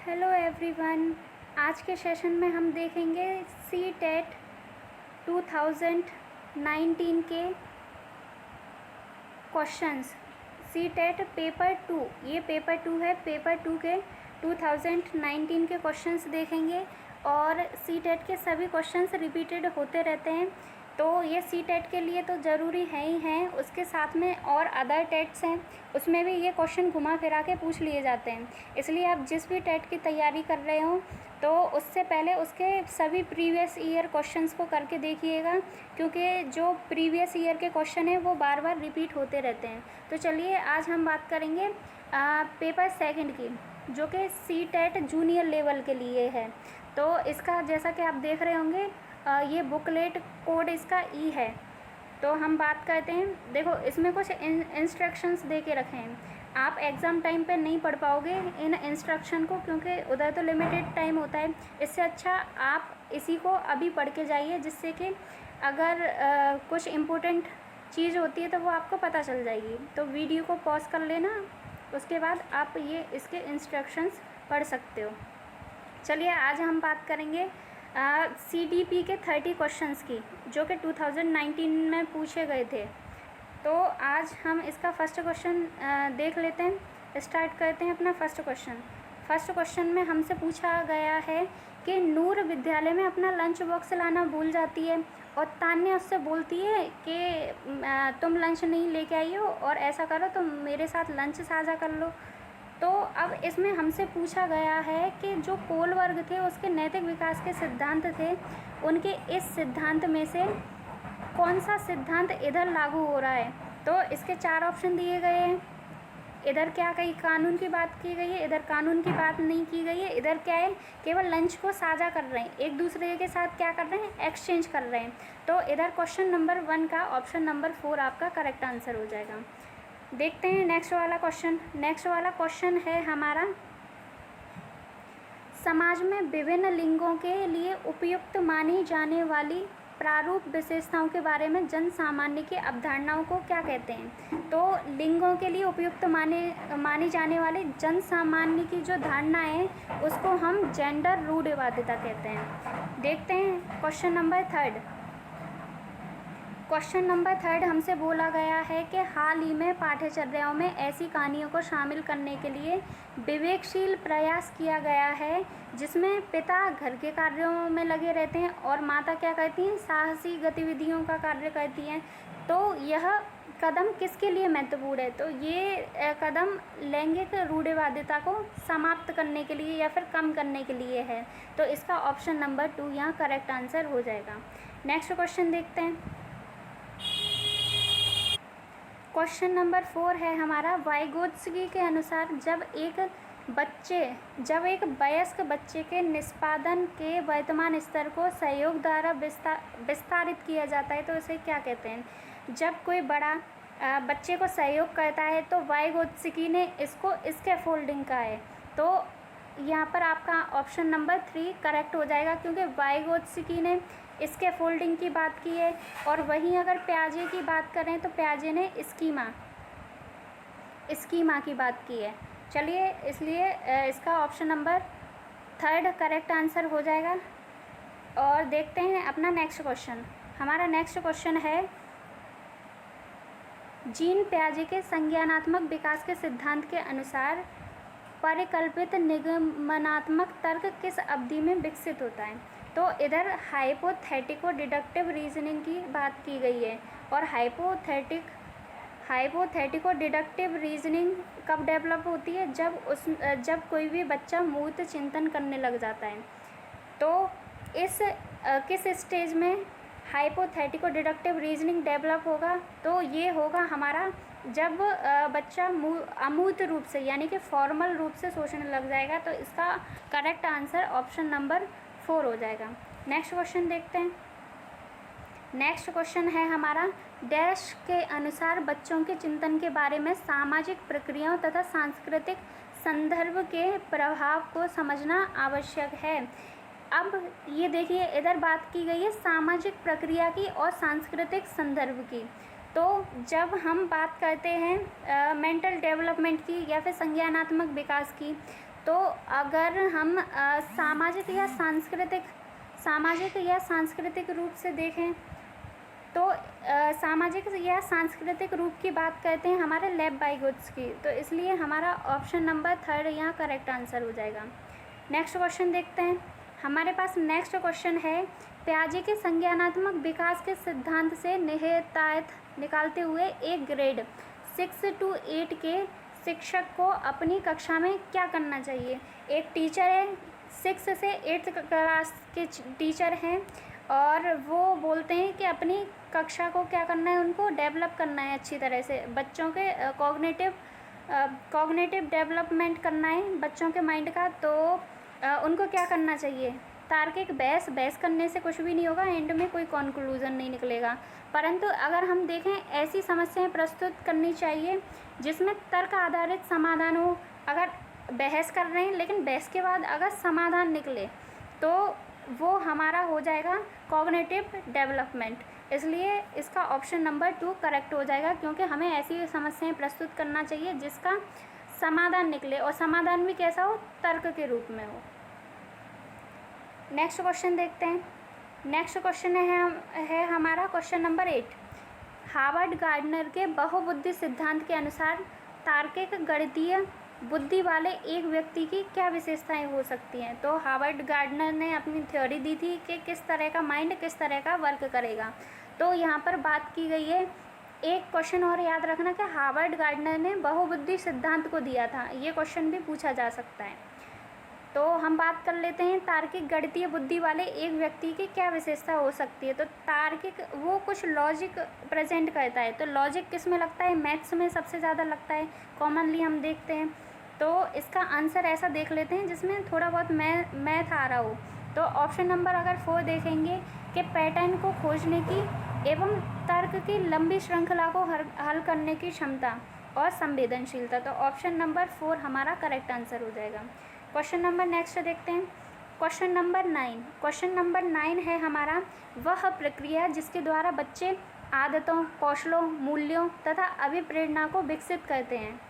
Hello everyone. आज के session में हम देखेंगे सी टेट 2019 के क्वेश्चंस। सी टेट पेपर 2, ये पेपर 2 है। पेपर 2 के 2019 के क्वेश्चंस देखेंगे और सी टेट के सभी क्वेश्चंस रिपीटेड होते रहते हैं, तो ये सी टेट के लिए तो ज़रूरी है ही हैं। उसके साथ में और अदर टेट्स हैं, उसमें भी ये क्वेश्चन घुमा फिरा के पूछ लिए जाते हैं। इसलिए आप जिस भी टेट की तैयारी कर रहे हो तो उससे पहले उसके सभी प्रीवियस ईयर क्वेश्चंस को करके देखिएगा, क्योंकि जो प्रीवियस ईयर के क्वेश्चन हैं वो बार बार रिपीट होते रहते हैं। तो चलिए आज हम बात करेंगे पेपर सेकंड की, जो कि सी टेट जूनियर लेवल के लिए है। तो इसका जैसा कि आप देख रहे होंगे ये बुकलेट कोड इसका ई है। तो हम बात करते हैं। देखो, इसमें कुछ इंस्ट्रक्शंस दे के रखे हैं। आप एग्ज़ाम टाइम पे नहीं पढ़ पाओगे इन इंस्ट्रक्शन को, क्योंकि उधर तो लिमिटेड टाइम होता है। इससे अच्छा आप इसी को अभी पढ़ के जाइए, जिससे कि अगर कुछ इम्पोर्टेंट चीज़ होती है तो वो आपको पता चल जाएगी। तो वीडियो को पॉज कर लेना, उसके बाद आप ये इसके इंस्ट्रक्शंस पढ़ सकते हो। चलिए आज हम बात करेंगे CDP के 30 क्वेश्चंस की, जो कि 2019 में पूछे गए थे। तो आज हम इसका फर्स्ट क्वेश्चन देख लेते हैं। स्टार्ट करते हैं अपना फर्स्ट क्वेश्चन। फर्स्ट क्वेश्चन में हमसे पूछा गया है कि नूर विद्यालय में अपना लंच बॉक्स लाना भूल जाती है और तान्या उससे बोलती है कि तुम लंच नहीं लेके आई हो और ऐसा करो तुम मेरे साथ लंच साझा कर लो। तो अब इसमें हमसे पूछा गया है कि जो कोल वर्ग थे उसके नैतिक विकास के सिद्धांत थे, उनके इस सिद्धांत में से कौन सा सिद्धांत इधर लागू हो रहा है। तो इसके 4 ऑप्शन दिए गए हैं। इधर क्या कही, कानून की बात की गई है, इधर कानून की बात नहीं की गई है। इधर क्या है, केवल लंच को साझा कर रहे हैं, एक दूसरे के साथ क्या कर रहे हैं, एक्सचेंज कर रहे हैं। तो इधर क्वेश्चन नंबर 1 का ऑप्शन नंबर 4 आपका करेक्ट आंसर हो जाएगा। देखते हैं नेक्स्ट वाला क्वेश्चन। नेक्स्ट वाला क्वेश्चन है हमारा, समाज में विभिन्न लिंगों के लिए उपयुक्त मानी जाने वाली प्रारूप विशेषताओं के बारे में जन सामान्य की अवधारणाओं को क्या कहते हैं। तो लिंगों के लिए उपयुक्त मानी जाने वाली जन सामान्य की जो धारणा है उसको हम जेंडर रूढ़िवादिता कहते हैं। देखते हैं क्वेश्चन नंबर 3। क्वेश्चन नंबर 3 हमसे बोला गया है कि हाल ही में पाठ्यचर्याओं में ऐसी कहानियों को शामिल करने के लिए विवेकशील प्रयास किया गया है जिसमें पिता घर के कार्यों में लगे रहते हैं और माता क्या करती हैं, साहसी गतिविधियों का कार्य करती हैं। तो यह कदम किसके लिए महत्वपूर्ण है। तो ये कदम लैंगिक रूढ़िवादिता को समाप्त करने के लिए या फिर कम करने के लिए है। तो इसका ऑप्शन नंबर 2 यहाँ करेक्ट आंसर हो जाएगा। नेक्स्ट क्वेश्चन देखते हैं। क्वेश्चन नंबर 4 है हमारा, वाइगोत्स्की के अनुसार जब एक वयस्क बच्चे के निष्पादन के वर्तमान स्तर को सहयोग द्वारा विस्तारित किया जाता है तो इसे क्या कहते हैं। जब कोई बड़ा बच्चे को सहयोग करता है तो वाइगोत्स्की ने इसको स्कैफोल्डिंग कहा है। तो यहाँ पर आपका ऑप्शन नंबर 3 करेक्ट हो जाएगा, क्योंकि वाइगोत्स्की ने स्कैफोल्डिंग की बात की है। और वहीं अगर प्याजे की बात करें तो प्याजे ने स्कीमा की बात की है। चलिए, इसलिए इसका ऑप्शन नंबर 3 करेक्ट आंसर हो जाएगा। और देखते हैं अपना नेक्स्ट क्वेश्चन। हमारा नेक्स्ट क्वेश्चन है, जीन प्याजे के संज्ञानात्मक विकास के सिद्धांत के अनुसार परिकल्पित निगमनात्मक तर्क किस अवधि में विकसित होता है। तो इधर हाइपोथेटिको डिडक्टिव रीजनिंग की बात की गई है। और हाइपोथेटिको डिडक्टिव रीजनिंग कब डेवलप होती है, जब कोई भी बच्चा मूर्त चिंतन करने लग जाता है। तो इस किस स्टेज में हाइपोथेटिको डिडक्टिव रीजनिंग डेवलप होगा। तो ये होगा हमारा जब बच्चा अमूर्त रूप से यानी कि फॉर्मल रूप से सोचने लग जाएगा। तो इसका करेक्ट आंसर ऑप्शन नंबर 4 हो जाएगा। नेक्स्ट क्वेश्चन देखते हैं। नेक्स्ट क्वेश्चन है हमारा, डैश के अनुसार बच्चों के चिंतन के बारे में सामाजिक प्रक्रियाओं तथा सांस्कृतिक संदर्भ के प्रभाव को समझना आवश्यक है। अब ये देखिए, इधर बात की गई है सामाजिक प्रक्रिया की और सांस्कृतिक संदर्भ की। तो जब हम बात करते हैं मेंटल डेवलपमेंट की या फिर संज्ञानात्मक विकास की, तो अगर हम सामाजिक या सांस्कृतिक रूप से देखें तो सामाजिक या सांस्कृतिक रूप की बात करते हैं हमारे लेब बाई गुड्स की, तो इसलिए हमारा ऑप्शन नंबर 3 यहाँ करेक्ट आंसर हो जाएगा। नेक्स्ट क्वेश्चन देखते हैं। हमारे पास नेक्स्ट क्वेश्चन है, पियाजे के संज्ञानात्मक विकास के सिद्धांत से निहितार्थ निकालते हुए एक ग्रेड 6 to 8 के शिक्षक को अपनी कक्षा में क्या करना चाहिए। एक टीचर है, 6 से 8 क्लास के टीचर हैं और वो बोलते हैं कि अपनी कक्षा को क्या करना है, उनको डेवलप करना है अच्छी तरह से, बच्चों के कॉग्निटिव डेवलपमेंट करना है बच्चों के माइंड का। तो उनको क्या करना चाहिए, तार्किक बहस करने से कुछ भी नहीं होगा, एंड में कोई कंक्लूजन नहीं निकलेगा। परंतु अगर हम देखें, ऐसी समस्याएं प्रस्तुत करनी चाहिए जिसमें तर्क आधारित समाधान हो। अगर बहस कर रहे हैं लेकिन बहस के बाद अगर समाधान निकले तो वो हमारा हो जाएगा कॉग्निटिव डेवलपमेंट। इसलिए इसका ऑप्शन नंबर 2 करेक्ट हो जाएगा, क्योंकि हमें ऐसी समस्याएं प्रस्तुत करना चाहिए जिसका समाधान निकले और समाधान भी कैसा हो, तर्क के रूप में हो। नेक्स्ट क्वेश्चन देखते हैं। नेक्स्ट क्वेश्चन है हमारा क्वेश्चन नंबर 8। हार्वर्ड गार्डनर के बहुबुद्धि सिद्धांत के अनुसार तार्किक गणितीय बुद्धि वाले एक व्यक्ति की क्या विशेषताएं हो सकती हैं। तो हार्वर्ड गार्डनर ने अपनी थ्योरी दी थी कि किस तरह का माइंड किस तरह का वर्क करेगा। तो यहाँ पर बात की गई है, एक क्वेश्चन और याद रखना कि हार्वर्ड गार्डनर ने बहुबुद्धि सिद्धांत को दिया था, ये क्वेश्चन भी पूछा जा सकता है। तो हम बात कर लेते हैं तार्किक गणितीय बुद्धि वाले एक व्यक्ति की क्या विशेषता हो सकती है। तो तार्किक वो कुछ लॉजिक प्रेजेंट करता है। तो लॉजिक किस में लगता है, मैथ्स में सबसे ज़्यादा लगता है, कॉमनली हम देखते हैं। तो इसका आंसर ऐसा देख लेते हैं जिसमें थोड़ा बहुत मैथ आ रहा हो। तो ऑप्शन नंबर अगर 4 देखेंगे कि पैटर्न को खोजने की एवं तर्क की लंबी श्रृंखला को हल करने की क्षमता और संवेदनशीलता। तो ऑप्शन नंबर 4 हमारा करेक्ट आंसर हो जाएगा। क्वेश्चन नंबर नेक्स्ट देखते हैं, क्वेश्चन नंबर 9। क्वेश्चन नंबर 9 है हमारा, वह प्रक्रिया जिसके द्वारा बच्चे आदतों, कौशलों, मूल्यों तथा अभिप्रेरणा को विकसित करते हैं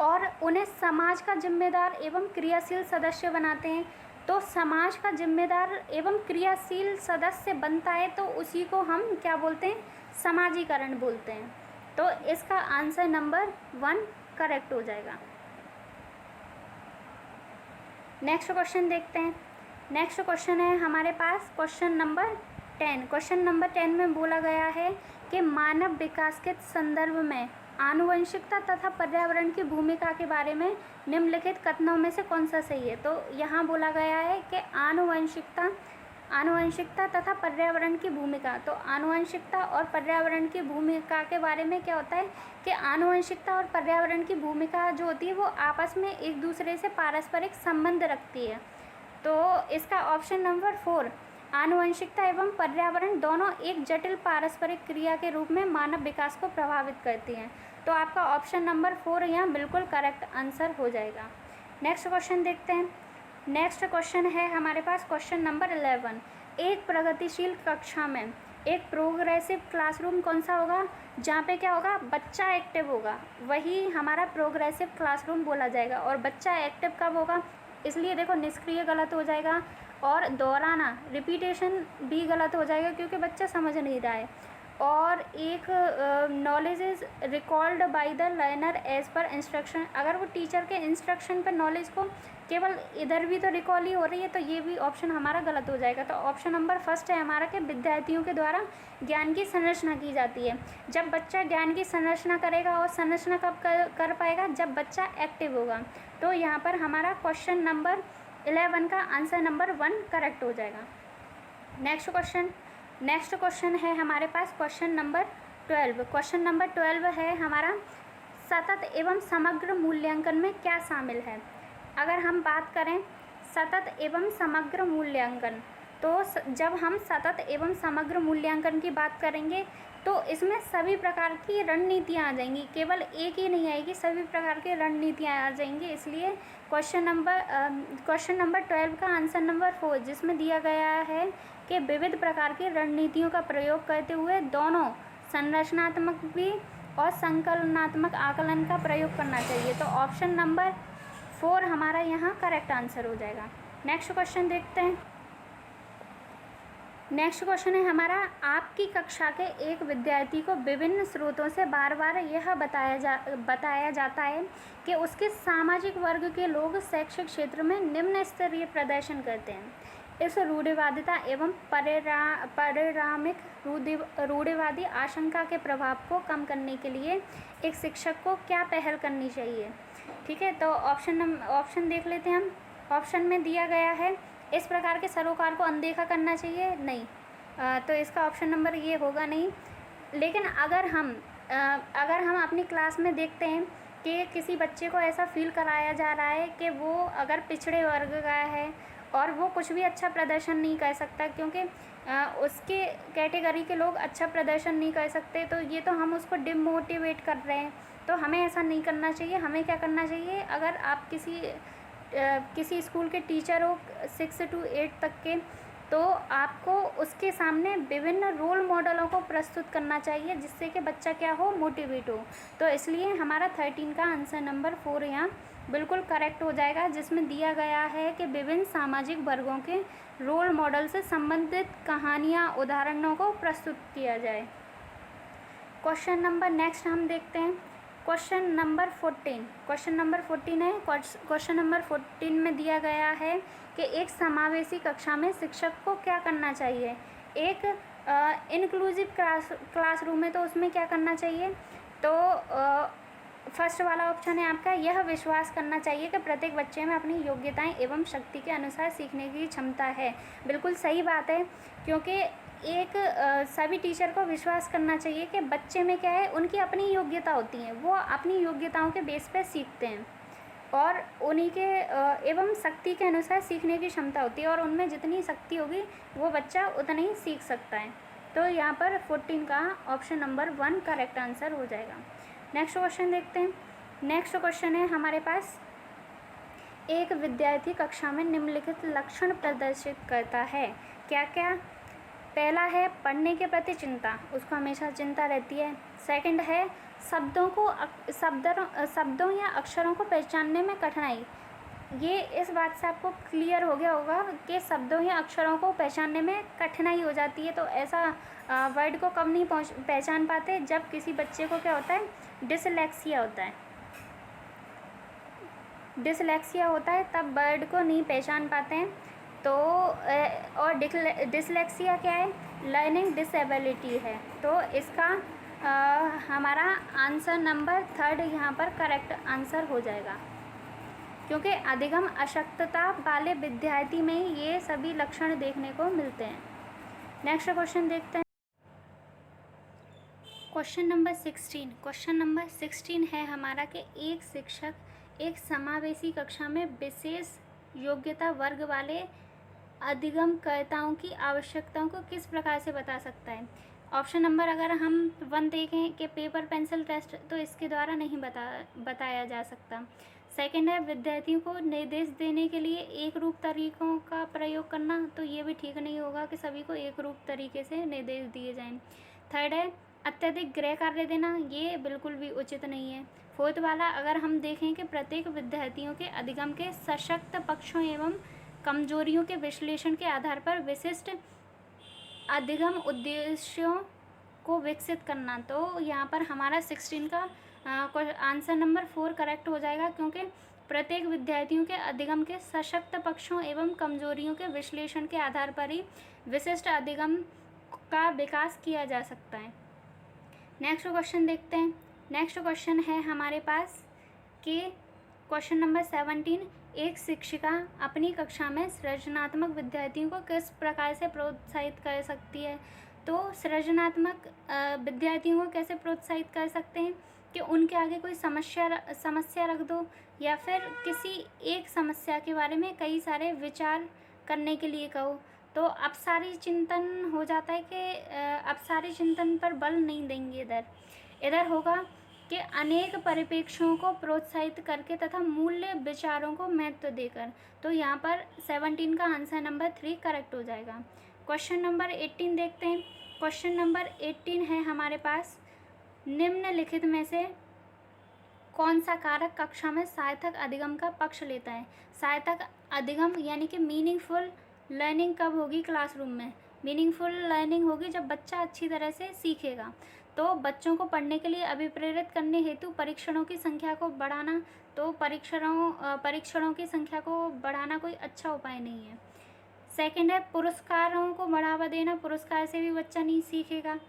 और उन्हें समाज का जिम्मेदार एवं क्रियाशील सदस्य बनाते हैं। तो समाज का जिम्मेदार एवं क्रियाशील सदस्य बनता है तो उसी को हम क्या बोलते हैं, समाजीकरण बोलते हैं। तो इसका आंसर नंबर 1 करेक्ट हो जाएगा। नेक्स्ट क्वेश्चन देखते हैं। नेक्स्ट क्वेश्चन है हमारे पास क्वेश्चन नंबर 10। क्वेश्चन नंबर 10 में बोला गया है कि मानव विकास के संदर्भ में आनुवंशिकता तथा पर्यावरण की भूमिका के बारे में निम्नलिखित कथनों में से कौन सा सही है। तो यहाँ बोला गया है कि आनुवंशिकता तथा पर्यावरण की भूमिका। तो आनुवंशिकता और पर्यावरण की भूमिका के बारे में क्या होता है कि आनुवंशिकता और पर्यावरण की भूमिका जो होती है वो आपस में एक दूसरे से पारस्परिक संबंध रखती है। तो इसका ऑप्शन नंबर 4, आनुवंशिकता एवं पर्यावरण दोनों एक जटिल पारस्परिक क्रिया के रूप में मानव विकास को प्रभावित करती हैं। तो आपका ऑप्शन नंबर 4 यहाँ बिल्कुल करेक्ट आंसर हो जाएगा। नेक्स्ट क्वेश्चन देखते हैं। नेक्स्ट क्वेश्चन है हमारे पास क्वेश्चन नंबर 11। एक प्रगतिशील कक्षा में एक प्रोग्रेसिव क्लासरूम कौन सा होगा, जहाँ पे क्या होगा, बच्चा एक्टिव होगा, वही हमारा प्रोग्रेसिव क्लासरूम बोला जाएगा। और बच्चा एक्टिव कब होगा, इसलिए देखो निष्क्रिय गलत हो जाएगा और दोहराना रिपीटेशन भी गलत हो जाएगा क्योंकि बच्चा समझ नहीं रहा है। और एक knowledge is recalled by the learner as per instruction, अगर वो टीचर के इंस्ट्रक्शन पर नॉलेज को केवल इधर भी तो रिकॉल ही हो रही है, तो ये भी ऑप्शन हमारा गलत हो जाएगा। तो ऑप्शन नंबर 1 है हमारा कि विद्यार्थियों के द्वारा ज्ञान की संरचना की जाती है। जब बच्चा ज्ञान की संरचना करेगा, और संरचना कब कर पाएगा, जब बच्चा एक्टिव होगा। तो यहाँ पर हमारा क्वेश्चन नंबर 11 का आंसर नंबर 1 करेक्ट हो जाएगा। नेक्स्ट क्वेश्चन है हमारे पास क्वेश्चन नंबर 12। क्वेश्चन नंबर 12 है हमारा, सतत एवं समग्र मूल्यांकन में क्या शामिल है। अगर हम बात करें सतत एवं समग्र मूल्यांकन, तो जब हम सतत एवं समग्र मूल्यांकन की बात करेंगे तो इसमें सभी प्रकार की रणनीतियाँ आ जाएंगी, केवल एक ही नहीं आएगी, सभी प्रकार की रणनीतियाँ आ जाएंगी। इसलिए क्वेश्चन नंबर 12 का आंसर नंबर 4, जिसमें दिया गया है कि विविध प्रकार की रणनीतियों का प्रयोग करते हुए दोनों संरचनात्मक भी और संकलनात्मक आकलन का प्रयोग करना चाहिए। तो ऑप्शन नंबर 4 हमारा यहाँ करेक्ट आंसर हो जाएगा। नेक्स्ट क्वेश्चन देखते हैं। नेक्स्ट क्वेश्चन है हमारा, आपकी कक्षा के एक विद्यार्थी को विभिन्न स्रोतों से बार बार यह बताया जाता है कि उसके सामाजिक वर्ग के लोग शैक्षिक क्षेत्र में निम्न स्तरीय प्रदर्शन करते हैं। इस रूढ़िवादिता एवं पारिवारिक रूढ़िवादी आशंका के प्रभाव को कम करने के लिए एक शिक्षक को क्या पहल करनी चाहिए? ठीक है, तो ऑप्शन देख लेते हैं हम। ऑप्शन में दिया गया है, इस प्रकार के सरोकार को अनदेखा करना चाहिए, नहीं। तो इसका ऑप्शन नंबर ये होगा नहीं। लेकिन अगर हम अपनी क्लास में देखते हैं कि किसी बच्चे को ऐसा फील कराया जा रहा है कि वो अगर पिछड़े वर्ग का है और वो कुछ भी अच्छा प्रदर्शन नहीं कर सकता क्योंकि उसके कैटेगरी के लोग अच्छा प्रदर्शन नहीं कर सकते, तो ये तो हम उसको डिमोटिवेट कर रहे हैं। तो हमें ऐसा नहीं करना चाहिए। हमें क्या करना चाहिए, अगर आप किसी स्कूल के टीचर हो 6 से 8 तक के, तो आपको उसके सामने विभिन्न रोल मॉडलों को प्रस्तुत करना चाहिए जिससे कि बच्चा क्या हो, मोटिवेट हो। तो इसलिए हमारा 13 का आंसर नंबर 4 यहाँ बिल्कुल करेक्ट हो जाएगा, जिसमें दिया गया है कि विभिन्न सामाजिक वर्गों के रोल मॉडल से संबंधित कहानियाँ, उदाहरणों को प्रस्तुत किया जाए। क्वेश्चन नंबर नेक्स्ट हम देखते हैं, क्वेश्चन नंबर 14। क्वेश्चन नंबर 14 है। क्वेश्चन नंबर 14 में दिया गया है कि एक समावेशी कक्षा में शिक्षक को क्या करना चाहिए। एक इंक्लूसिव क्लासरूम है तो उसमें क्या करना चाहिए, तो फर्स्ट वाला ऑप्शन है आपका, यह विश्वास करना चाहिए कि प्रत्येक बच्चे में अपनी योग्यताएं एवं शक्ति के अनुसार सीखने की क्षमता है। बिल्कुल सही बात है, क्योंकि सभी टीचर को विश्वास करना चाहिए कि बच्चे में क्या है, उनकी अपनी योग्यता होती हैं, वो अपनी योग्यताओं के बेस पे सीखते हैं और उन्हीं के एवं शक्ति के अनुसार सीखने की क्षमता होती है और उनमें जितनी शक्ति होगी वो बच्चा उतना ही सीख सकता है। तो यहाँ पर 14 का ऑप्शन नंबर 1 करेक्ट आंसर हो जाएगा। नेक्स्ट क्वेश्चन देखते हैं। नेक्स्ट क्वेश्चन है हमारे पास, एक विद्यार्थी कक्षा में निम्नलिखित लक्षण प्रदर्शित करता है। क्या क्या? पहला है पढ़ने के प्रति चिंता, उसको हमेशा चिंता रहती है। सेकंड है शब्दों या अक्षरों को पहचानने में कठिनाई। ये इस बात से आपको क्लियर हो गया होगा कि शब्दों या अक्षरों को पहचानने में कठिनाई हो जाती है, तो ऐसा वर्ड को कब नहीं पहचान पाते, जब किसी बच्चे को क्या होता है, डिसलेक्सिया होता है तब वर्ड को नहीं पहचान पाते हैं। तो और डिसलेक्सिया क्या है, लर्निंग डिसेबिलिटी है। तो इसका हमारा आंसर नंबर 3 यहाँ पर करेक्ट आंसर हो जाएगा, क्योंकि अधिगम अशक्तता वाले विद्यार्थी में ही ये सभी लक्षण देखने को मिलते हैं। नेक्स्ट क्वेश्चन देखते हैं। क्वेश्चन नंबर 16 है हमारा कि एक शिक्षक एक समावेशी कक्षा में विशेष योग्यता वर्ग वाले अधिगमकर्ताओं की आवश्यकताओं को किस प्रकार से बता सकता है। ऑप्शन नंबर अगर हम 1 देखें कि पेपर पेंसिल टेस्ट, तो इसके द्वारा नहीं बताया जा सकता। सेकंड है विद्यार्थियों को निर्देश देने के लिए एक रूप तरीकों का प्रयोग करना, तो ये भी ठीक नहीं होगा कि सभी को एक रूप तरीके से निर्देश दिए जाएं। थर्ड है अत्यधिक गृह कार्य देना, ये बिल्कुल भी उचित नहीं है। फोर्थ वाला अगर हम देखें कि प्रत्येक विद्यार्थियों के अधिगम के सशक्त पक्षों एवं कमजोरियों के विश्लेषण के आधार पर विशिष्ट अधिगम उद्देश्यों को विकसित करना, तो यहाँ पर हमारा 16 का आंसर नंबर 4 करेक्ट हो जाएगा, क्योंकि प्रत्येक विद्यार्थियों के अधिगम के सशक्त पक्षों एवं कमजोरियों के विश्लेषण के आधार पर ही विशिष्ट अधिगम का विकास किया जा सकता है। नेक्स्ट क्वेश्चन देखते हैं। नेक्स्ट क्वेश्चन है हमारे पास कि क्वेश्चन नंबर 17, एक शिक्षिका अपनी कक्षा में सृजनात्मक विद्यार्थियों को किस प्रकार से प्रोत्साहित कर सकती है। तो सृजनात्मक विद्यार्थियों को कैसे प्रोत्साहित कर सकते हैं कि उनके आगे कोई समस्या रख दो, या फिर किसी एक समस्या के बारे में कई सारे विचार करने के लिए कहो। तो अपसारी चिंतन हो जाता है कि अपसारी चिंतन पर बल नहीं देंगे, इधर होगा कि अनेक परिप्रेक्ष्यों को प्रोत्साहित करके तथा मूल्य विचारों को महत्व देकर। तो यहाँ पर 17 का आंसर नंबर 3 करेक्ट हो जाएगा। क्वेश्चन नंबर 18 देखते हैं। क्वेश्चन नंबर 18 है हमारे पास, निम्नलिखित में से कौन सा कारक कक्षा में सार्थक अधिगम का पक्ष लेता है? सार्थक अधिगम यानी कि मीनिंगफुल लर्निंग कब होगी क्लासरूम में? मीनिंगफुल लर्निंग होगी जब बच्चा अच्छी तरह से सीखेगा। तो बच्चों को पढ़ने के लिए अभिप्रेरित करने हेतु परीक्षणों की संख्या को बढ़ाना, तो परीक्षणों की संख्या को बढ़ाना कोई अच्छा उपाय नहीं है। सेकंड है पुरस्कारों को बढ़ावा देना। पुरस्कार से भी बच्चा नहीं सीखेगा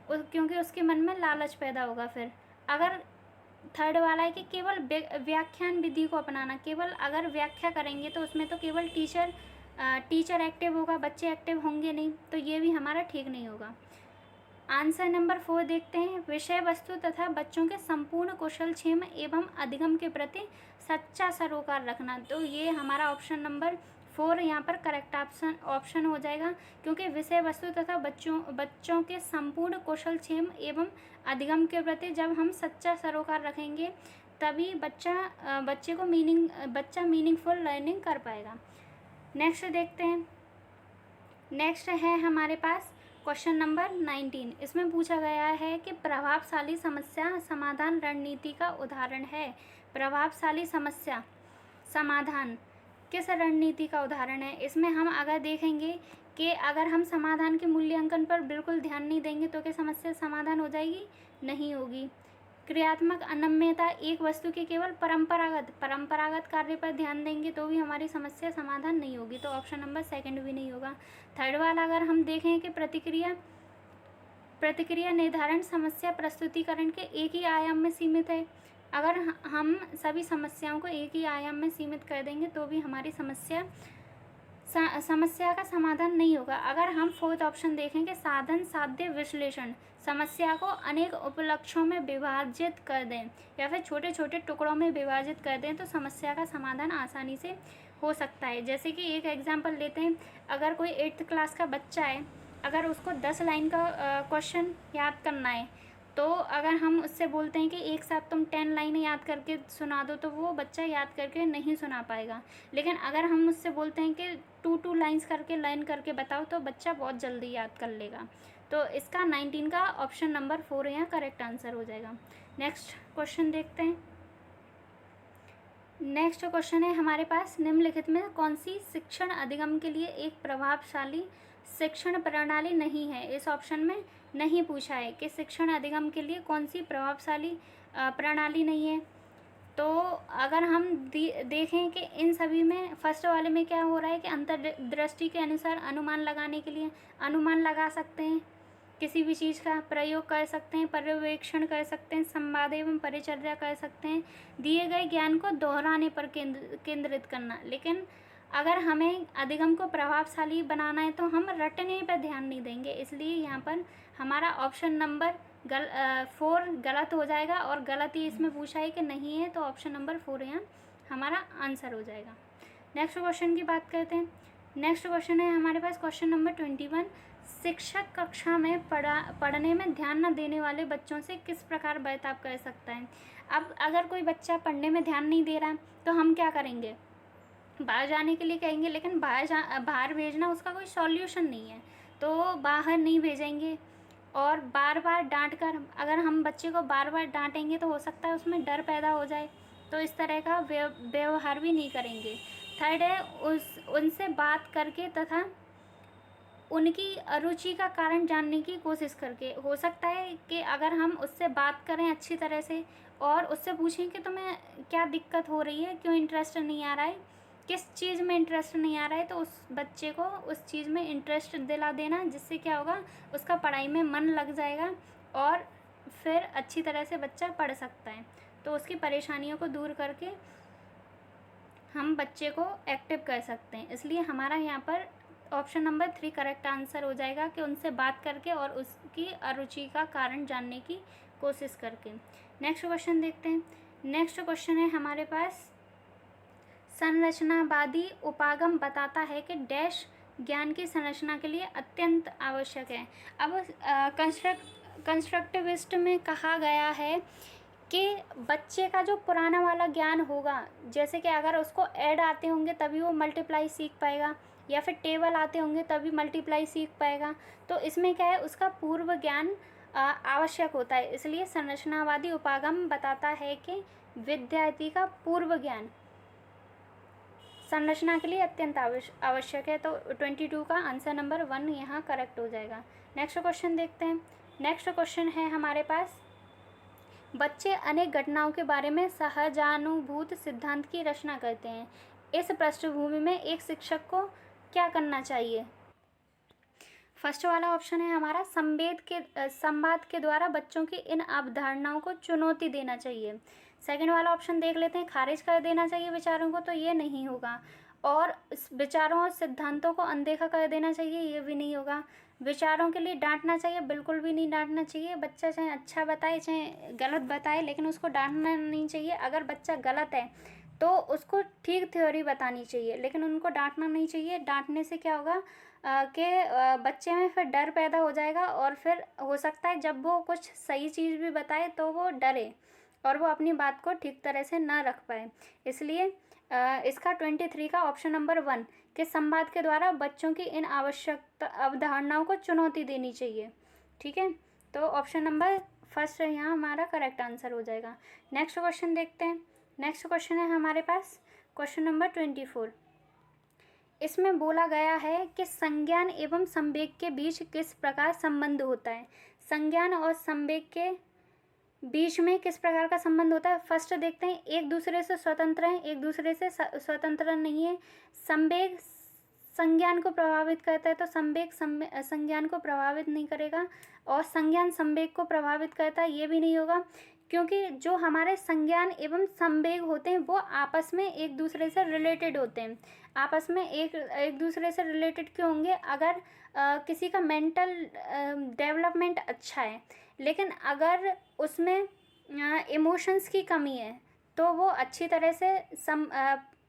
क्योंकि उसके मन में लालच पैदा होगा। फिर अगर थर्ड वाला है कि केवल व्याख्यान विधि को अपनाना। केवल अगर व्याख्या करेंगे तो उसमें तो केवल टीचर एक्टिव होगा, बच्चे एक्टिव होंगे नहीं, तो ये भी हमारा ठीक नहीं होगा। आंसर नंबर 4 देखते हैं। विषय वस्तु तथा बच्चों के संपूर्ण कुशलक्षेम एवं अधिगम के प्रति सच्चा सरोकार रखना। तो ये हमारा ऑप्शन नंबर 4 यहाँ पर करेक्ट ऑप्शन हो जाएगा, क्योंकि विषय वस्तु तथा बच्चों के संपूर्ण कुशलक्षेम एवं अधिगम के प्रति जब हम सच्चा सरोकार रखेंगे तभी बच्चा मीनिंगफुल लर्निंग कर पाएगा। नेक्स्ट देखते हैं। नेक्स्ट है हमारे पास क्वेश्चन नंबर 19। इसमें पूछा गया है कि प्रभावशाली समस्या समाधान रणनीति का उदाहरण है। प्रभावशाली समस्या समाधान किस रणनीति का उदाहरण है? इसमें हम अगर देखेंगे कि अगर हम समाधान के मूल्यांकन पर बिल्कुल ध्यान नहीं देंगे तो क्या समस्या समाधान हो जाएगी? नहीं होगी। क्रियात्मक अनम्यता, एक वस्तु के केवल परंपरागत कार्य पर ध्यान देंगे तो भी हमारी समस्या समाधान नहीं होगी, तो ऑप्शन नंबर 2 भी नहीं होगा। थर्ड वाला अगर हम देखें कि प्रतिक्रिया निर्धारण समस्या प्रस्तुतिकरण के एक ही आयाम में सीमित है। अगर हम सभी समस्याओं को एक ही आयाम में सीमित कर देंगे तो भी हमारी समस्या का समाधान नहीं होगा। अगर हम फोर्थ ऑप्शन देखें कि साधन साध्य विश्लेषण, समस्या को अनेक उपलक्ष्यों में विभाजित कर दें या फिर छोटे छोटे टुकड़ों में विभाजित कर दें तो समस्या का समाधान आसानी से हो सकता है। जैसे कि एक एग्जांपल लेते हैं, अगर कोई 8th क्लास का बच्चा है, अगर उसको 10 लाइन का क्वेश्चन याद करना है, तो अगर हम उससे बोलते हैं कि एक साथ तुम 10 लाइनें याद करके सुना दो तो वो बच्चा याद करके नहीं सुना पाएगा। लेकिन अगर हम उससे बोलते हैं कि 2 लाइन्स करके लर्न करके बताओ तो बच्चा बहुत जल्दी याद कर लेगा। तो इसका 19 का ऑप्शन नंबर 4 यहाँ करेक्ट आंसर हो जाएगा। नेक्स्ट क्वेश्चन देखते हैं। नेक्स्ट क्वेश्चन है हमारे पास, निम्नलिखित में कौन सी शिक्षण अधिगम के लिए एक प्रभावशाली शिक्षण प्रणाली नहीं है? इस ऑप्शन में नहीं पूछा है कि शिक्षण अधिगम के लिए कौन सी प्रभावशाली प्रणाली नहीं है। तो अगर हम देखें कि इन सभी में फर्स्ट वाले में क्या हो रहा है कि अंतर्दृष्टि के अनुसार अनुमान लगाने के लिए अनुमान लगा सकते हैं, किसी भी चीज़ का प्रयोग कर सकते हैं, पर्यवेक्षण कर सकते हैं, संवाद एवं परिचर्या कर सकते हैं, दिए गए ज्ञान को दोहराने पर केंद्रित करना। लेकिन अगर हमें अधिगम को प्रभावशाली बनाना है तो हम रटने पर ध्यान नहीं देंगे, इसलिए यहाँ पर हमारा ऑप्शन नंबर 4 गलत हो जाएगा। और गलत ही इसमें पूछा है कि नहीं है, तो ऑप्शन नंबर 4 यहाँ हमारा आंसर हो जाएगा। नेक्स्ट क्वेश्चन की बात करते हैं। नेक्स्ट क्वेश्चन है हमारे पास क्वेश्चन नंबर 21। शिक्षक कक्षा में पढ़ने में ध्यान न देने वाले बच्चों से किस प्रकार बर्ताव कर सकता है? अब अगर कोई बच्चा पढ़ने में ध्यान नहीं दे रहा तो हम क्या करेंगे? बाहर जाने के लिए कहेंगे, लेकिन बाहर भेजना उसका कोई सॉल्यूशन नहीं है, तो बाहर नहीं भेजेंगे। और बार बार डांट कर, अगर हम बच्चे को बार बार डांटेंगे तो हो सकता है उसमें डर पैदा हो जाए, तो इस तरह का व्यवहार भी नहीं करेंगे। थर्ड है उनसे बात करके तथा उनकी अरुचि का कारण जानने की कोशिश करके। हो सकता है कि अगर हम उससे बात करें अच्छी तरह से और उससे पूछें कि तुम्हें क्या दिक्कत हो रही है, क्यों इंटरेस्ट नहीं आ रहा है, किस चीज़ में इंटरेस्ट नहीं आ रहा है, तो उस बच्चे को उस चीज़ में इंटरेस्ट दिला देना, जिससे क्या होगा उसका पढ़ाई में मन लग जाएगा और फिर अच्छी तरह से बच्चा पढ़ सकता है। तो उसकी परेशानियों को दूर करके हम बच्चे को एक्टिव कर सकते हैं। इसलिए हमारा यहाँ पर ऑप्शन नंबर 3 करेक्ट आंसर हो जाएगा कि उनसे बात करके और उसकी अरुचि का कारण जानने की कोशिश करके। नेक्स्ट क्वेश्चन देखते हैं। नेक्स्ट क्वेश्चन है हमारे पास, संरचनावादी उपागम बताता है कि डैश ज्ञान की संरचना के लिए अत्यंत आवश्यक है। अब कंस्ट्रक्टिविस्ट में कहा गया है कि बच्चे का जो पुराना वाला ज्ञान होगा, जैसे कि अगर उसको ऐड आते होंगे तभी वो मल्टीप्लाई सीख पाएगा, या फिर टेबल आते होंगे तभी मल्टीप्लाई सीख पाएगा, तो इसमें क्या है उसका पूर्व ज्ञान आवश्यक होता है। इसलिए संरचनावादी उपागम बताता है कि विद्यार्थी का पूर्व ज्ञान संरचना के लिए अत्यंत आवश्यक है। तो 22 का आंसर नंबर 1 यहाँ करेक्ट हो जाएगा। नेक्स्ट क्वेश्चन देखते हैं। नेक्स्ट क्वेश्चन है हमारे पास, बच्चे अनेक घटनाओं के बारे में सहजानुभूत सिद्धांत की रचना करते हैं। इस पृष्ठभूमि में एक शिक्षक को क्या करना चाहिए? फर्स्ट वाला ऑप्शन है हमारा, संवाद के द्वारा बच्चों की इन अवधारणाओं को चुनौती देना चाहिए। सेकंड वाला ऑप्शन देख लेते हैं, खारिज कर देना चाहिए विचारों को, तो ये नहीं होगा। और विचारों और सिद्धांतों को अनदेखा कर देना चाहिए, ये भी नहीं होगा। विचारों के लिए डांटना चाहिए, बिल्कुल भी नहीं डांटना चाहिए। बच्चा चाहे अच्छा बताए चाहे गलत बताए, लेकिन उसको डांटना नहीं चाहिए। अगर बच्चा गलत है तो उसको ठीक थ्योरी बतानी चाहिए, लेकिन उनको डांटना नहीं चाहिए। डांटने से क्या होगा कि बच्चे में फिर डर पैदा हो जाएगा, और फिर हो सकता है जब वो कुछ सही चीज़ भी बताए तो वो डरे और वो अपनी बात को ठीक तरह से ना रख पाए। इसलिए इसका 23 का ऑप्शन नंबर 1 कि संवाद के द्वारा बच्चों की इन आवश्यक अवधारणाओं को चुनौती देनी चाहिए। ठीक है, तो ऑप्शन नंबर फर्स्ट यहाँ हमारा करेक्ट आंसर हो जाएगा। नेक्स्ट क्वेश्चन देखते हैं। नेक्स्ट क्वेश्चन है हमारे पास क्वेश्चन नंबर 24। इसमें बोला गया है कि संज्ञान एवं संवेग के बीच किस प्रकार संबंध होता है। संज्ञान और संवेग के बीच में किस प्रकार का संबंध होता है? फर्स्ट देखते हैं, एक दूसरे से स्वतंत्र हैं, एक दूसरे से स्वतंत्र नहीं है। संवेग संज्ञान को प्रभावित करता है, तो संवेग संज्ञान को प्रभावित नहीं करेगा। और संज्ञान संवेग को प्रभावित करता है, ये भी नहीं होगा, क्योंकि जो हमारे संज्ञान एवं संवेग होते हैं वो आपस में एक दूसरे से रिलेटेड होते हैं। आपस में एक दूसरे से रिलेटेड क्यों होंगे? अगर किसी का मेंटल डेवलपमेंट अच्छा है, लेकिन अगर उसमें इमोशंस की कमी है, तो वो अच्छी तरह से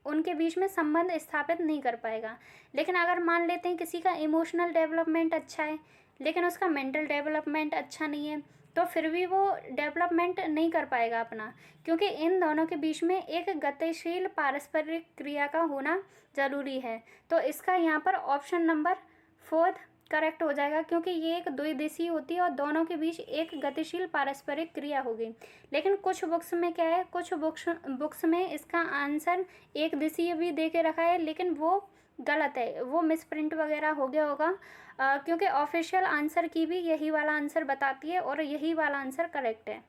उनके बीच में संबंध स्थापित नहीं कर पाएगा। लेकिन अगर मान लेते हैं किसी का इमोशनल डेवलपमेंट अच्छा है, लेकिन उसका मेंटल डेवलपमेंट अच्छा नहीं है, तो फिर भी वो डेवलपमेंट नहीं कर पाएगा अपना, क्योंकि इन दोनों के बीच में एक गतिशील पारस्परिक क्रिया का होना ज़रूरी है। तो इसका यहाँ पर ऑप्शन नंबर 4 करेक्ट हो जाएगा, क्योंकि ये एक द्विदिशीय होती है और दोनों के बीच एक गतिशील पारस्परिक क्रिया होगी। लेकिन कुछ बुक्स में क्या है, कुछ बुक्स में इसका आंसर एक दिशीय भी दे के रखा है, लेकिन वो गलत है, वो मिसप्रिंट वगैरह हो गया होगा, क्योंकि ऑफिशियल आंसर की भी यही वाला आंसर बताती है और यही वाला आंसर करेक्ट है।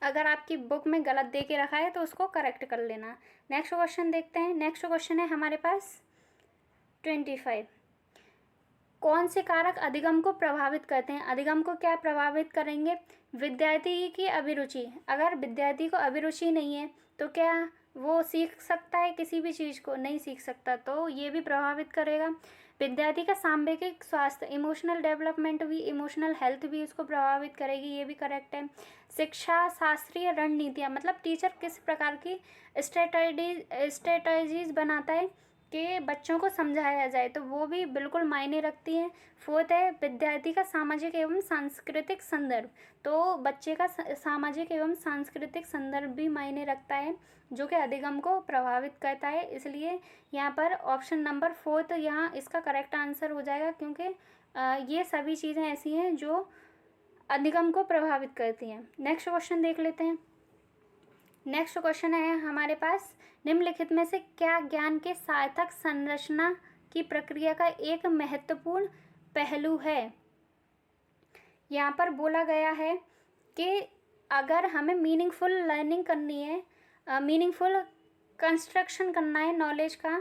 अगर आपकी बुक में गलत दे के रखा है तो उसको करेक्ट कर लेना। नेक्स्ट क्वेश्चन देखते हैं। नेक्स्ट क्वेश्चन है हमारे पास 25। कौन से कारक अधिगम को प्रभावित करते हैं? अधिगम को क्या प्रभावित करेंगे? विद्यार्थी की अभिरुचि। अगर विद्यार्थी को अभिरुचि नहीं है तो क्या वो सीख सकता है किसी भी चीज़ को? नहीं सीख सकता, तो ये भी प्रभावित करेगा। विद्यार्थी का सांवेगिक स्वास्थ्य, इमोशनल डेवलपमेंट भी, इमोशनल हेल्थ भी उसको प्रभावित करेगी, ये भी करेक्ट है। शिक्षा शास्त्रीय रणनीतियाँ, मतलब टीचर किस प्रकार की स्ट्रेटजीज बनाता है कि बच्चों को समझाया जाए, तो वो भी बिल्कुल मायने रखती है। 4th है विद्यार्थी का सामाजिक एवं सांस्कृतिक संदर्भ, तो बच्चे का सामाजिक एवं सांस्कृतिक संदर्भ भी मायने रखता है, जो कि अधिगम को प्रभावित करता है। इसलिए यहाँ पर ऑप्शन नंबर 4 यहाँ इसका करेक्ट आंसर हो जाएगा, क्योंकि ये सभी चीज़ें ऐसी हैं जो अधिगम को प्रभावित करती हैं। नेक्स्ट क्वेश्चन देख लेते हैं। नेक्स्ट क्वेश्चन है हमारे पास, निम्नलिखित में से क्या ज्ञान के सार्थक संरचना की प्रक्रिया का एक महत्वपूर्ण पहलू है? यहाँ पर बोला गया है कि अगर हमें मीनिंगफुल लर्निंग करनी है, मीनिंगफुल कंस्ट्रक्शन करना है नॉलेज का,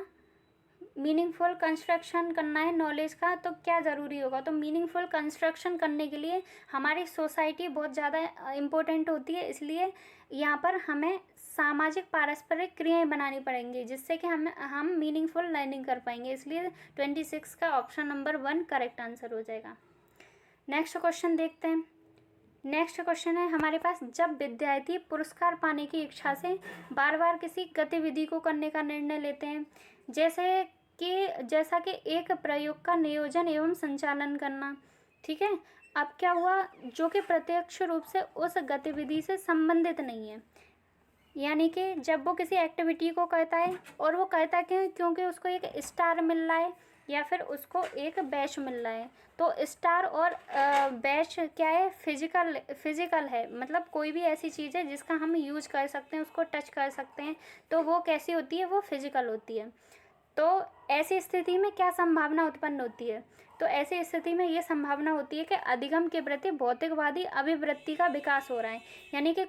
मीनिंगफुल कंस्ट्रक्शन करना है नॉलेज का, तो क्या ज़रूरी होगा? तो मीनिंगफुल कंस्ट्रक्शन करने के लिए हमारी सोसाइटी बहुत ज़्यादा इम्पोर्टेंट होती है। इसलिए यहाँ पर हमें सामाजिक पारस्परिक क्रियाएं बनानी पड़ेंगी, जिससे कि हम मीनिंगफुल लर्निंग कर पाएंगे। इसलिए 26 का ऑप्शन नंबर 1 करेक्ट आंसर हो जाएगा। नेक्स्ट क्वेश्चन देखते हैं। नेक्स्ट क्वेश्चन है हमारे पास, जब विद्यार्थी पुरस्कार पाने की इच्छा से बार बार किसी गतिविधि को करने का निर्णय लेते हैं, जैसा कि एक प्रयोग का नियोजन एवं संचालन करना, ठीक है। अब क्या हुआ, जो कि प्रत्यक्ष रूप से उस गतिविधि से संबंधित नहीं है, यानी कि जब वो किसी एक्टिविटी को करता है और वो करता क्यों, क्योंकि उसको एक स्टार मिल रहा है या फिर उसको एक बैच मिल रहा है। तो स्टार और बैच क्या है, फिजिकल है, मतलब कोई भी ऐसी चीज़ है जिसका हम यूज कर सकते हैं, उसको टच कर सकते हैं, तो वो कैसी होती है, वो फिजिकल होती है। तो ऐसी स्थिति में क्या संभावना उत्पन्न होती है, तो ऐसी स्थिति में ये संभावना होती है कि अधिगम के प्रति भौतिकवादी अभिवृत्ति का विकास हो रहा है। यानी कि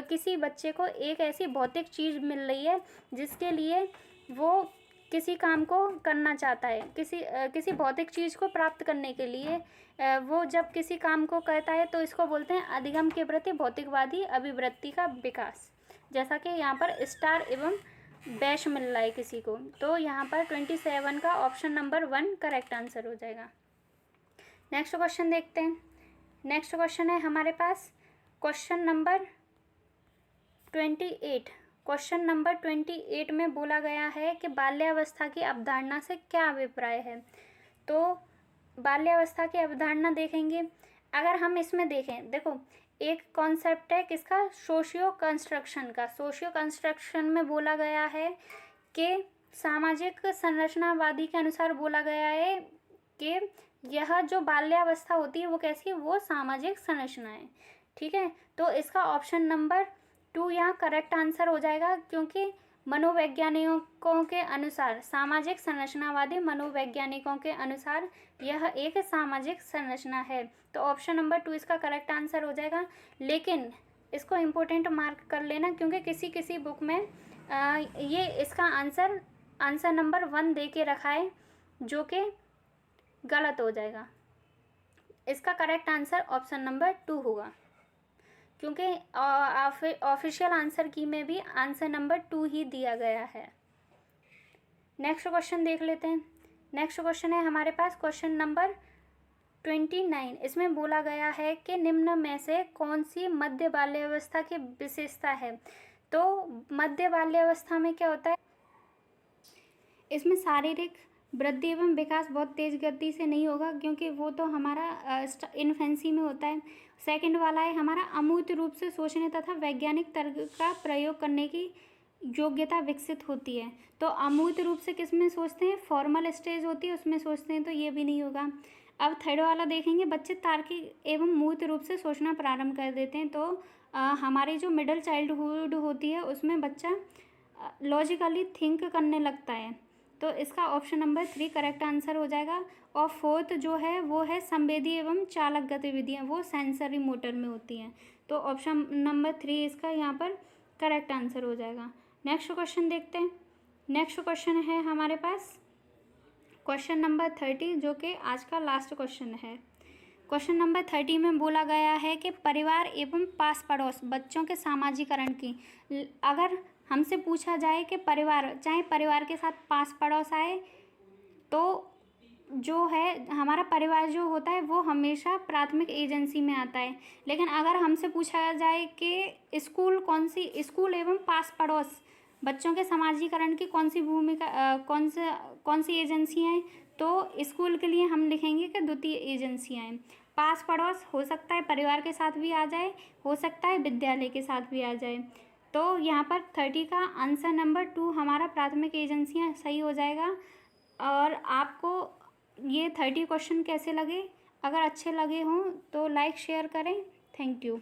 किसी बच्चे को एक ऐसी भौतिक चीज़ मिल रही है जिसके लिए वो किसी काम को करना चाहता है, किसी भौतिक चीज़ को प्राप्त करने के लिए वो जब किसी काम को करता है तो इसको बोलते हैं अधिगम के प्रति भौतिकवादी अभिवृत्ति का विकास। जैसा कि यहाँ पर स्टार एवं बैच मिल रहा है किसी को, तो यहाँ पर 27 का ऑप्शन नंबर 1 करेक्ट आंसर हो जाएगा। नेक्स्ट क्वेश्चन देखते हैं। नेक्स्ट क्वेश्चन है हमारे पास क्वेश्चन नंबर 28। क्वेश्चन नंबर 28 में बोला गया है कि बाल्यावस्था की अवधारणा से क्या अभिप्राय है। तो बाल्यावस्था की अवधारणा देखेंगे, अगर हम इसमें देखें, देखो एक कॉन्सेप्ट है किसका, सोशियो कंस्ट्रक्शन का। सोशियो कंस्ट्रक्शन में बोला गया है कि सामाजिक संरचनावादी के अनुसार बोला गया है कि यह जो बाल्यावस्था होती है वो कैसी है, वो सामाजिक संरचना है। ठीक है, तो इसका ऑप्शन नंबर 2 यहाँ करेक्ट आंसर हो जाएगा, क्योंकि मनोवैज्ञानिकों के अनुसार, सामाजिक संरचनावादी मनोवैज्ञानिकों के अनुसार यह एक सामाजिक संरचना है। तो ऑप्शन नंबर 2 इसका करेक्ट आंसर हो जाएगा। लेकिन इसको इम्पोर्टेंट मार्क कर लेना, क्योंकि किसी बुक में ये इसका आंसर नंबर 1 दे के रखा है, जो कि गलत हो जाएगा। इसका करेक्ट आंसर ऑप्शन नंबर 2 होगा, क्योंकि ऑफिशियल आंसर की में भी आंसर नंबर 2 ही दिया गया है। नेक्स्ट क्वेश्चन देख लेते हैं। नेक्स्ट क्वेश्चन है हमारे पास क्वेश्चन नंबर 29। इसमें बोला गया है कि निम्न में से कौन सी मध्य बाल्यावस्था की विशेषता है। तो मध्य बाल्यावस्था में क्या होता है, इसमें शारीरिक वृद्धि एवं विकास बहुत तेज गति से नहीं होगा, क्योंकि वो तो हमारा इन्फेंसी में होता है। सेकंड वाला है हमारा अमूर्त रूप से सोचने तथा वैज्ञानिक तर्क का प्रयोग करने की योग्यता विकसित होती है। तो अमूर्त रूप से किस में सोचते हैं, फॉर्मल स्टेज होती है उसमें सोचते हैं, तो ये भी नहीं होगा। अब थर्ड वाला देखेंगे, बच्चे तार्किक एवं मूर्त रूप से सोचना प्रारंभ कर देते हैं। तो हमारी जो मिडिल चाइल्डहुड होती है उसमें बच्चा लॉजिकली थिंक करने लगता है। तो इसका ऑप्शन नंबर 3 करेक्ट आंसर हो जाएगा। और फोर्थ जो है वो है संवेदी एवं चालक गतिविधियाँ, वो सेंसरी मोटर में होती हैं। तो ऑप्शन नंबर 3 इसका यहाँ पर करेक्ट आंसर हो जाएगा। नेक्स्ट क्वेश्चन देखते हैं। नेक्स्ट क्वेश्चन है हमारे पास क्वेश्चन नंबर 30, जो कि आज का लास्ट क्वेश्चन है। क्वेश्चन नंबर 30 में बोला गया है कि परिवार एवं पास पड़ोस बच्चों के सामाजिकरण की, अगर हमसे पूछा जाए कि चाहे परिवार के साथ पास पड़ोस आए, तो जो है हमारा परिवार जो होता है वो हमेशा प्राथमिक एजेंसी में आता है। लेकिन अगर हमसे पूछा जाए कि स्कूल एवं पास पड़ोस बच्चों के समाजीकरण की कौन सी भूमिका, कौन सी एजेंसियाँ हैं, तो स्कूल के लिए हम लिखेंगे कि द्वितीय एजेंसियाँ हैं। पास पड़ोस हो सकता है परिवार के साथ भी आ जाए, हो सकता है विद्यालय के साथ भी आ जाए। तो यहाँ पर 30 का आंसर नंबर 2 हमारा प्राथमिक एजेंसियाँ सही हो जाएगा। और आपको ये 30 क्वेश्चन कैसे लगे, अगर अच्छे लगे हों तो लाइक शेयर करें। Thank you.